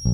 We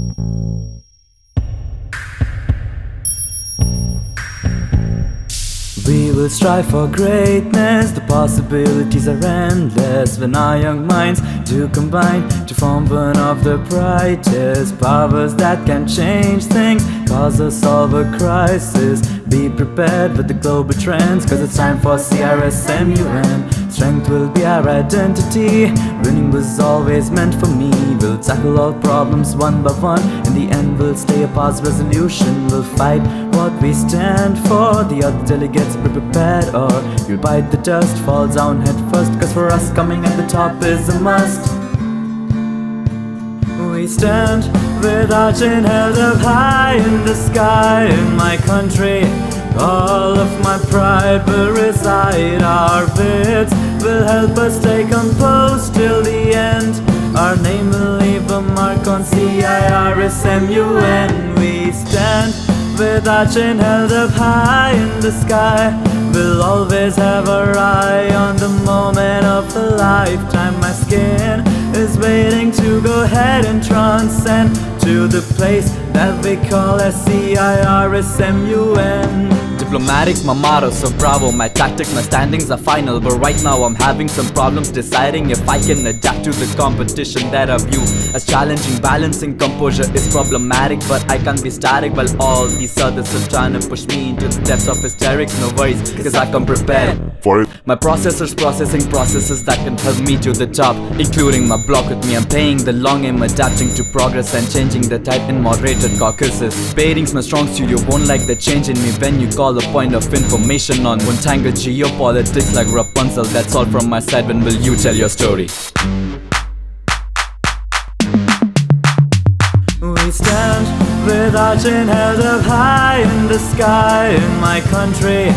will strive for greatness, the possibilities are endless when our young minds do combine to form one of the brightest powers that can change things, cause or solve a crisis. Be prepared with the global trends, cause it's time for CIRS MUN. Strength will be our identity, winning was always meant for me. We'll tackle all problems one by one, in the end we'll stay a past resolution. We'll fight what we stand for, the other delegates be prepared or you'll bite the dust, fall down head first, cause for us coming at the top is a must. We stand with our chin held up high in the sky. In my country, all of my pride will reside. Our wits will help us stay composed till the end. Our name will leave a mark on CIRS MUN. We stand with our chin held up high in the sky. We'll always have our eye on the moment of a lifetime. My skin is waiting to go ahead and transcend to the place that we call CIRS MUN. Diplomatic, my motto, so bravo. My tactic, my standings are final. But right now I'm having some problems deciding if I can adapt to the competition that I view as challenging. Balancing composure is problematic, but I can't be static while all these others are trying to push me into the depths of hysterics. No worries, cause I come prepared for it. My processor's processing processes that can help me to the top, including my block with me. I'm playing the long game, adapting to progress and changing the type in moderated caucuses. Baiting's my strong suit, you won't like the change in me when you call a point of information on one tangled geopolitics like Rapunzel. That's all from my side. When will you tell your story? We stand with our chin held up high in the sky. In my country,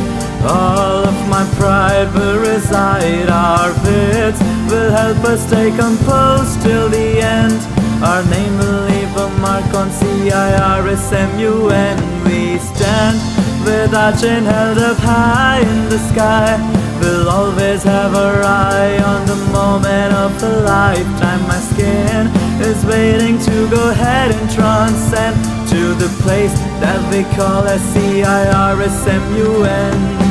all of my pride will reside. Our wits will help us stay composed till the end. Our name will leave a mark on CIRS MUN. We stand with our chin held up high in the sky. We'll always have our eye on the moment of a lifetime. My skin is waiting to go ahead and transcend to the place that we call CIRS MUN.